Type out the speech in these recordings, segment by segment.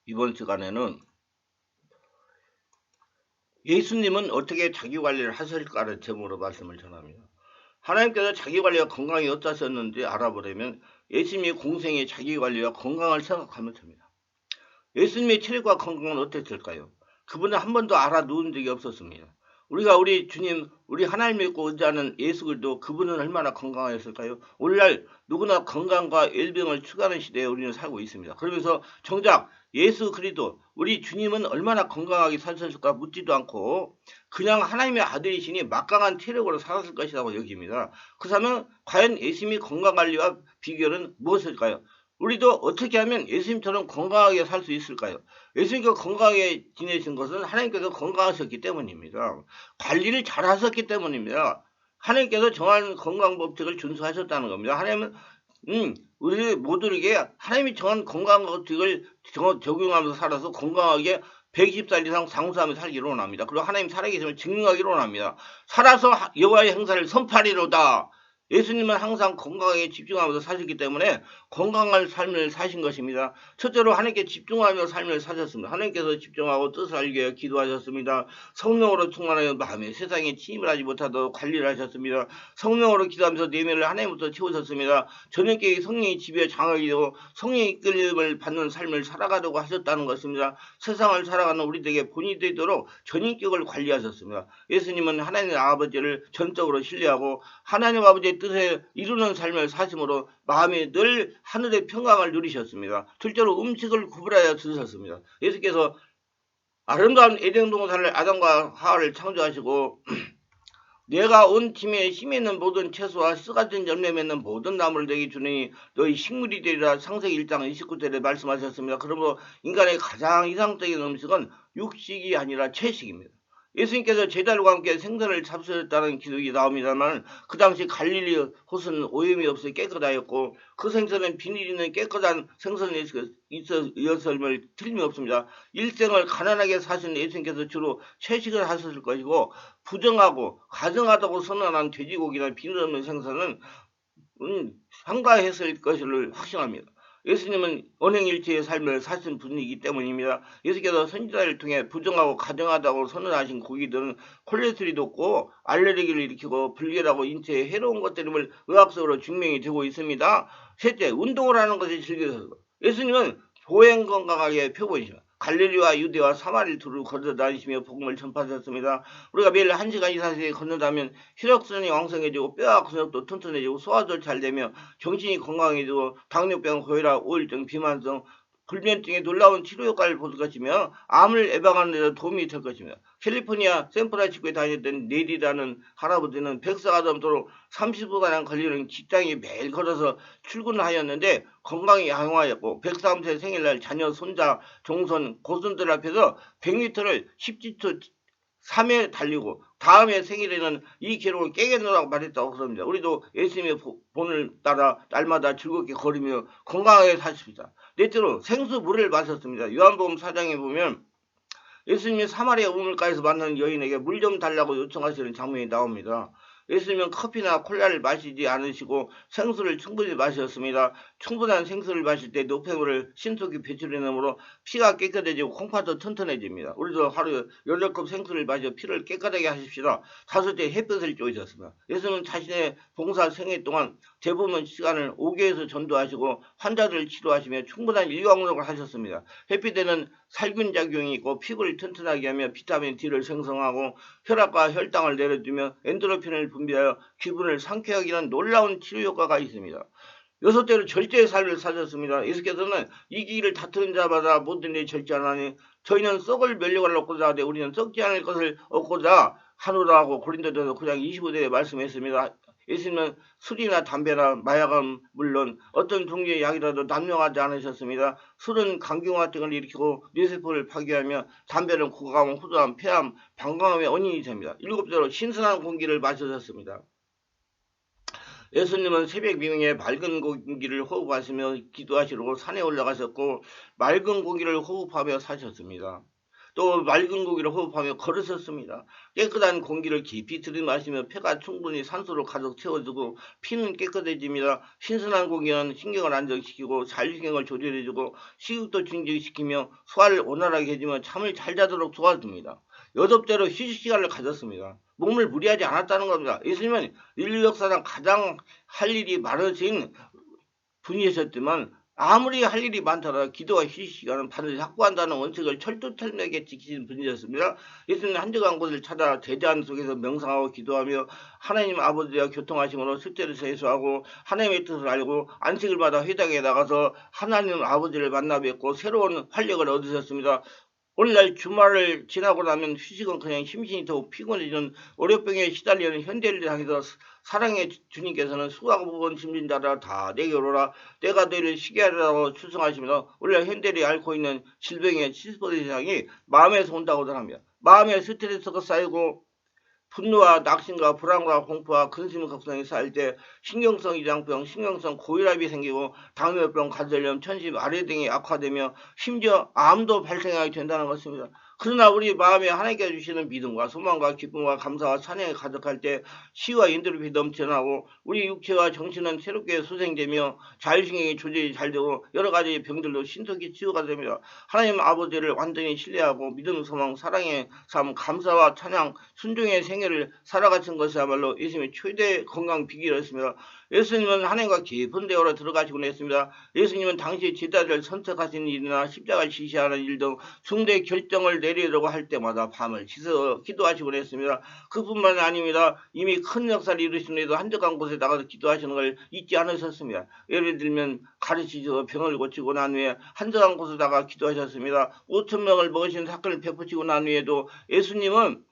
이번 시간에는 예수님은 어떻게 자기관리를 하실까라는 제목으로 말씀을 전합니다. 하나님께서 자기관리와 건강이 어떠셨는지 알아보려면 예수님의 공생의 자기관리와 건강을 생각하면 됩니다. 예수님의 체력과 건강은 어땠을까요? 그분은 한 번도 알아누운 적이 없었습니다. 우리가 우리 주님, 우리 하나님 믿고 의지하는 예수 그리스도 그분은 얼마나 건강하였을까요? 오늘날 누구나 건강과 일병을 추구하는 시대에 우리는 살고 있습니다. 그러면서 정작 예수 그리스도 우리 주님은 얼마나 건강하게 사셨을까 묻지도 않고 그냥 하나님의 아들이시니 막강한 체력으로 살았을 것이라고 여깁니다. 그렇다면 과연 예수님의 건강관리와 비결은 무엇일까요? 우리도 어떻게 하면 예수님처럼 건강하게 살 수 있을까요? 예수님께서 건강하게 지내신 것은 하나님께서 건강하셨기 때문입니다. 관리를 잘 하셨기 때문입니다. 하나님께서 정한 건강 법칙을 준수하셨다는 겁니다. 하나님은 우리 모두에게 하나님이 정한 건강 법칙을 적용하면서 살아서 건강하게 120살 이상 장수하며 살기로 원합니다. 그리고 하나님 살아계심을 증명하기로 원합니다. 살아서 여호와의 행사를 선포하리로다. 예수님은 항상 건강에 집중하면서 사셨기 때문에 건강한 삶을 사신 것입니다. 첫째로 하나님께 집중하며 삶을 사셨습니다. 하나님께서 집중하고 뜻을 알게 위해 기도하셨습니다. 성령으로 충만하여 마음에 세상에 침입을 하지 못하도록 관리를 하셨습니다. 성령으로 기도하면서 내면을 하나님부터 채우셨습니다. 저녁에 성령이 지배에 장악이 되고 성령의 이끌림을 받는 삶을 살아가려고 하셨다는 것입니다. 세상을 살아가는 우리들에게 본이 되도록 전인격을 관리하셨습니다. 예수님은 하나님 아버지를 전적으로 신뢰하고 하나님 아버지의 뜻에 이루는 삶을 사심으로 마음에 늘 하늘의 평강을 누리셨습니다. 둘째로 음식을 구분하여 드셨습니다. 예수께서 아름다운 에덴 동산을 아담과 하와를 창조하시고 내가 온 팀에 힘이 있는 모든 채소와 씨 같은 열매 맺는 모든 나무를 내게 주니 너희 식물이 되리라. 창세기 1장 29절에 말씀하셨습니다. 그러므로 인간의 가장 이상적인 음식은 육식이 아니라 채식입니다. 예수님께서 제자들과 함께 생선을 잡수셨다는 기록이 나옵니다만 그 당시 갈릴리 호수는 오염이 없어 깨끗하였고 그 생선은 비닐 있는 깨끗한 생선이 있었음을 틀림없습니다. 일생을 가난하게 사신 예수님께서 주로 채식을 하셨을 것이고 부정하고 가증하다고 선언한 돼지고기나 비늘 없는 생선은 상가했을 것을 확신합니다. 예수님은 언행일체의 삶을 사신 분이기 때문입니다. 예수께서 선지자를 통해 부정하고 가증하다고 선언하신 고기들은 콜레스테롤이 높고 알레르기를 일으키고 불결하고 인체에 해로운 것들임을 의학적으로 증명이 되고 있습니다. 셋째, 운동을 하는 것이 즐겨서 예수님은 보행 건강하게 표본이십니다. 갈릴리와 유대와 사마리를 두루 걸어 다니시며 복음을 전파하셨습니다. 우리가 매일 1시간 이상씩 걷는다면 혈액순환이 왕성해지고 뼈와 근육도 튼튼해지고 소화도 잘 되며 정신이 건강해지고 당뇨병, 고혈압, 우울증, 비만성, 불면증에 놀라운 치료 효과를 볼 것이며 암을 예방하는 데 도움이 될 것입니다. 캘리포니아 샌프란시스코에 다녔던 네리라는 할아버지는 백사가 넘도록 30분가량 걸리는 직장에 매일 걸어서 출근하였는데 건강이 양호하였고 103세 생일날 자녀, 손자, 종손, 고손들 앞에서 100m를 10초 3회 달리고 다음에 생일에는 이 기록을 깨겠노라고 말했다고 그럽니다. 우리도 예수님의 본을 따라 날마다 즐겁게 걸으며 건강하게 사십시다. 넷째로 생수물을 마셨습니다. 요한복음 4장에 보면 예수님이 사마리아 우물가에서 만난 여인에게 물 좀 달라고 요청하시는 장면이 나옵니다. 예수님은 커피나 콜라를 마시지 않으시고 생수를 충분히 마셨습니다. 충분한 생수를 마실 때 노폐물을 신속히 배출해내므로 피가 깨끗해지고 콩팥도 튼튼해집니다. 우리도 하루에 8컵 생수를 마셔 피를 깨끗하게 하십시다. 5째 햇볕을 쬐셨습니다. 예수님은 자신의 봉사 생애 동안 대부분 시간을 5교에서 전도하시고 환자들을 치료하시며 충분한 일광욕을 하셨습니다. 햇빛에는 살균 작용이 있고 피부를 튼튼하게 하며 비타민 D를 생성하고 혈압과 혈당을 내려주며 엔도르핀을 분비하여 기분을 상쾌하게 하는 놀라운 치료 효과가 있습니다. 여섯째로 절제의 삶을 사셨습니다. 예수께서는 이 길을 다투는 자마다 모든 일에 절제하나니 저희는 썩을 면류관을 얻고자 하되 우리는 썩지 않을 것을 얻고자 하노라 하고 고린도전서 9장 25절에 말씀했습니다. 예수님은 술이나 담배나 마약은 물론 어떤 종류의 약이라도 남용하지 않으셨습니다. 술은 간경화증을 일으키고 뇌세포를 파괴하며 담배는 고감, 후두암, 폐암, 방광암의 원인이 됩니다. 일곱째로 신선한 공기를 마셨습니다. 예수님은 새벽 미명에 맑은 공기를 호흡하시며 기도하시려고 산에 올라가셨고 맑은 공기를 호흡하며 사셨습니다. 또 맑은 공기를 호흡하며 걸으셨습니다. 깨끗한 공기를 깊이 들이마시며 폐가 충분히 산소로 가득 채워주고 피는 깨끗해집니다. 신선한 공기는 신경을 안정시키고 자율신경을 조절해주고 식욕도 증진시키며 소화를 원활하게 해주며 잠을 잘 자도록 도와줍니다. 여덟대로 휴식 시간을 가졌습니다. 몸을 무리하지 않았다는 겁니다. 예수님은 인류 역사상 가장 할 일이 많으신 분이셨지만 아무리 할 일이 많더라도 기도와 휴식 시간은 반드시 확보한다는 원칙을 철두철미하게 지키신 분이셨습니다. 예수님은 한적한 곳을 찾아 대자연 속에서 명상하고 기도하며 하나님 아버지와 교통하심으로 숙제를 세수하고 하나님의 뜻을 알고 안식을 받아 회당에 나가서 하나님 아버지를 만나 뵙고 새로운 활력을 얻으셨습니다. 오늘날 주말을 지나고 나면 휴식은 그냥 심신이 더욱 피곤해지는 월요병에 시달리는 현대인을 향해서 사랑의 주님께서는 수고하고 무거운 짐진 자라 다 내게 오라 내가 너희를 쉬게 하리라고 추성하시면서 오늘날 현대인이 앓고 있는 질병의 70% 이상이 마음에서 온다고 합니다. 마음에 스트레스가 쌓이고 분노와 낙심과 불안과 공포와 근심 걱정이 쌓일 때 신경성 이장병, 신경성 고혈압이 생기고 당뇨병, 관절염, 천식, 아래 등이 악화되며 심지어 암도 발생하게 된다는 것입니다. 그러나 우리 마음에 하나님께 주시는 믿음과 소망과 기쁨과 감사와 찬양이 가득할 때 시와 엔도르핀이 넘쳐나고 우리 육체와 정신은 새롭게 소생되며 자율신경이 조절이 잘 되고 여러 가지 병들도 신속히 치유가 됩니다. 하나님 아버지를 완전히 신뢰하고 믿음, 소망, 사랑의 삶, 감사와 찬양, 순종의 생애를 살아가신 것이야말로 예수님의 최대 건강 비결이었습니다. 예수님은 하나님과 깊은 대화로 들어가시곤 했습니다. 예수님은 당시 제자들을 선택하신 일이나 십자가를 지시하는 일 등 중대 결정을 내리려고 할 때마다 밤을 지서 기도하시곤 했습니다. 그뿐만 아닙니다. 이미 큰 역사를 이루신 후에도 한적한 곳에 나가서 기도하시는 걸 잊지 않으셨습니다. 예를 들면 가르치셔서 병을 고치고 난 후에 한적한 곳에 나가 기도하셨습니다. 5,000명을 먹으신 사건을 베푸시고 난 후에도 예수님은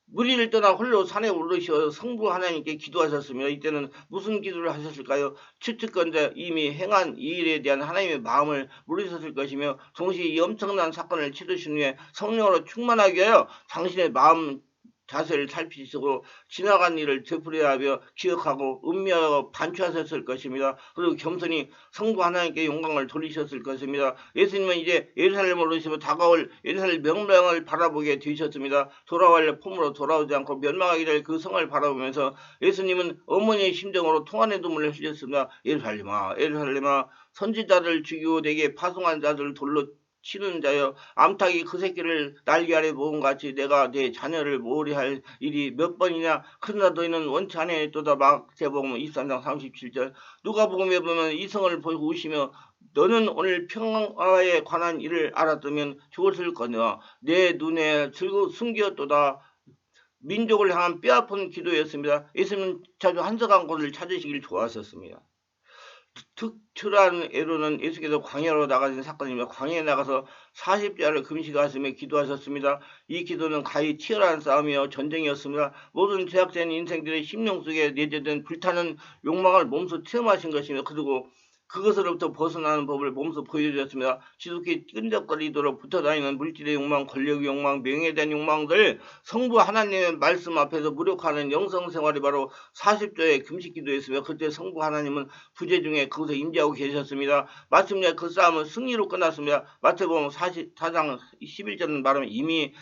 무리를 떠나 홀로 산에 오르셔 성부 하나님께 기도하셨습니다. 이때는 무슨 기도를 하셨을까요? 추측건대 이미 행한 이 일에 대한 하나님의 마음을 물으셨을 것이며 동시에 이 엄청난 사건을 치르신 후에 성령으로 충만하게 하여 당신의 마음 자세를 살피시고 지나간 일을 되풀이하며 기억하고 음미하고 반추하셨을 것입니다. 그리고 겸손히 성부 하나님께 영광을 돌리셨을 것입니다. 예수님은 이제 예루살렘을 오르시며 다가올 예루살렘 명령을 바라보게 되셨습니다. 돌아올 폼으로 돌아오지 않고 멸망하게 될 그 성을 바라보면서 예수님은 어머니의 심정으로 통한의 눈물을 흘렸습니다. 예루살렘아 예루살렘아 선지자들 죽이고 내게 파송한 자들을 돌로 치는 자여 암탉이 그 새끼를 날개 아래 모은 같이 내가 내 자녀를 모으리 할 일이 몇 번이냐. 그러나 너희는 원치 아니하였도다. 마태복음 23장 37절. 누가복음에 보면 이성을 보고 우시며 너는 오늘 평화에 관한 일을 알았다면 죽었을 거냐. 내 눈에 숨겼도다. 민족을 향한 뼈아픈 기도였습니다. 예수님은 자주 한적한 곳을 찾으시길 좋아하셨습니다. 특출한 예로는 예수께서 광야로 나가신 사건입니다. 광야에 나가서 40자를 금식하시며 기도하셨습니다. 이 기도는 가히 치열한 싸움이요 전쟁이었습니다. 모든 죄악된 인생들의 심령 속에 내재된 불타는 욕망을 몸소 체험하신 것이며 그리고 그것으로부터 벗어나는 법을 몸소 보여주셨습니다. 지속히 끈적거리도록 붙어다니는 물질의 욕망, 권력의 욕망, 명예에 대한 욕망들 성부 하나님의 말씀 앞에서 무력하는 영성생활이 바로 40조의 금식기도였으며 그때 성부 하나님은 부재 중에 그곳에 임재하고 계셨습니다. 마침내 그 싸움은 승리로 끝났습니다. 마태복음 44장 11절은 말하면 이미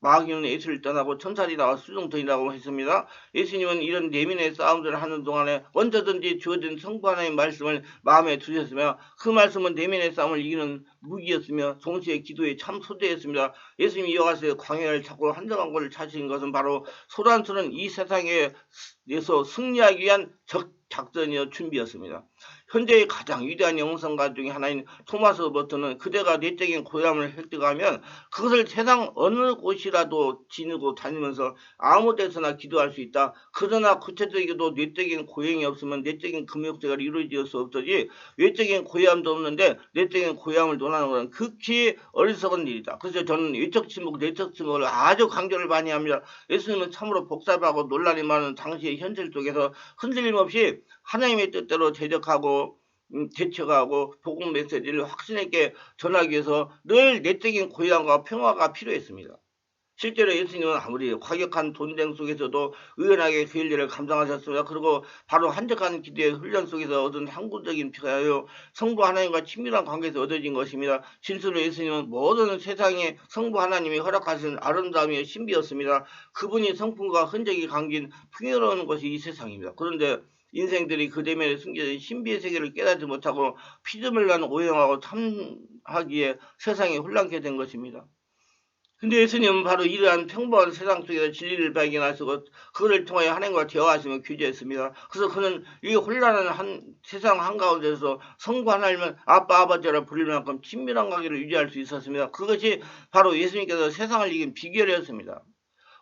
마귀는 예수를 떠나고 천사들이 나와 수종들이라고 했습니다. 예수님은 이런 내면의 싸움들을 하는 동안에 언제든지 주어진 성부 하나님의 말씀을 마음에 두셨으며 그 말씀은 내면의 싸움을 이기는 무기였으며 동시에 기도의 참 소재였습니다. 예수님이 이어가서 광야를 찾고 한적한 곳을 찾으신 것은 바로 소란스러운 이 세상에서 승리하기 위한 작전이요 준비였습니다. 현재의 가장 위대한 영성가 중에 하나인 토마스 버튼은 그대가 내적인 고향을 획득하면 그것을 세상 어느 곳이라도 지니고 다니면서 아무 데서나 기도할 수 있다. 그러나 구체적이게도 내적인 고향이 없으면 내적인 금욕생활이 이루어질 수 없더니 외적인 고향도 없는데 내적인 고향을 논하는 것은 극히 어리석은 일이다. 그래서 저는 외적 침묵, 내적 침묵을 아주 강조를 많이 합니다. 예수님은 참으로 복잡하고 논란이 많은 당시의 현실 속에서 흔들림 없이 하나님의 뜻대로 대적하고 대처하고 복음 메시지를 확신 있게 전하기 위해서 늘 내적인 고향과 평화가 필요했습니다. 실제로 예수님은 아무리 과격한 돈쟁 속에서도 의연하게 그 일들을 감당하셨습니다. 그리고 바로 한적한 기도의 훈련 속에서 얻은 항구적인 피하여 성부 하나님과 친밀한 관계에서 얻어진 것입니다. 실제로 예수님은 모든 세상에 성부 하나님이 허락하신 아름다움의 신비였습니다. 그분이 성품과 흔적이 감긴 풍요로운 것이 이 세상입니다. 그런데 인생들이 그 대면에 숨겨진 신비의 세계를 깨닫지 못하고 피조물만 오용하고 탐하기에 세상이 혼란케 된 것입니다. 근데 예수님은 바로 이러한 평범한 세상 속에서 진리를 발견하시고 그것을 통하여 하나님과 대화하시며 교제했습니다. 그래서 그는 이 혼란한 세상 한가운데서 성부 하나님은 아빠 아버지라 부를 만큼 친밀한 관계를 유지할 수 있었습니다. 그것이 바로 예수님께서 세상을 이긴 비결이었습니다.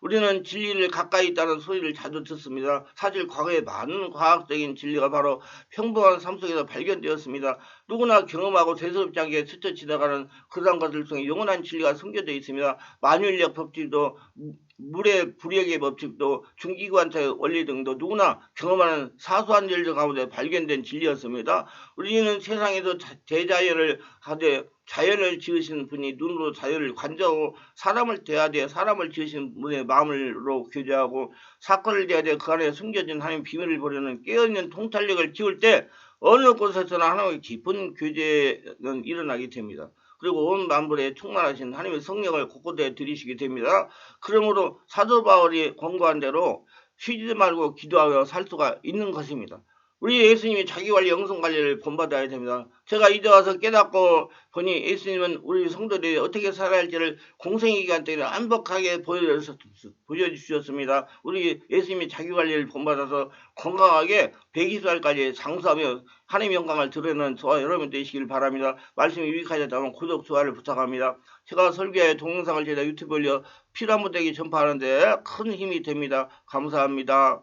우리는 진리를 가까이 있다는 소리를 자주 듣습니다. 사실 과거에 많은 과학적인 진리가 바로 평범한 삶 속에서 발견되었습니다. 누구나 경험하고 대수롭지 않게 스쳐 지나가는 그러한 것들 속에 영원한 진리가 숨겨져 있습니다. 만유인력 법칙도 물의 불역의 법칙도 중기관차의 원리 등도 누구나 경험하는 사소한 일들 가운데 발견된 진리였습니다. 우리는 세상에서 대자연을 하되 자연을 지으신 분이 눈으로 자연을 관照하고 사람을 대하되 사람을 지으신 분의 마음으로 교제하고 사건을 대하되 그 안에 숨겨진 하나님의 비밀을 보려는 깨어있는 통찰력을 키울 때 어느 곳에서나 하나님의 깊은 교제는 일어나게 됩니다. 그리고 온 만물에 충만하신 하나님의 성령을 곳곳에 들이시게 됩니다. 그러므로 사도 바울이 권고한 대로 쉬지 말고 기도하여 살 수가 있는 것입니다. 우리 예수님이 자기관리 영성관리를 본받아야 됩니다. 제가 이제 와서 깨닫고 보니 예수님은 우리 성도들이 어떻게 살아야 할지를 공생의 기간 동안 완벽하게 보여주셨습니다. 우리 예수님이 자기관리를 본받아서 건강하게 120살까지 장수하며 하나님의 영광을 드러내는 저와 여러분 되시길 바랍니다. 말씀이 유익하셨다면 구독, 좋아요를 부탁합니다. 제가 설교의 동영상을 제가 유튜브에 올려 필요한 분들에게 전파하는데 큰 힘이 됩니다. 감사합니다.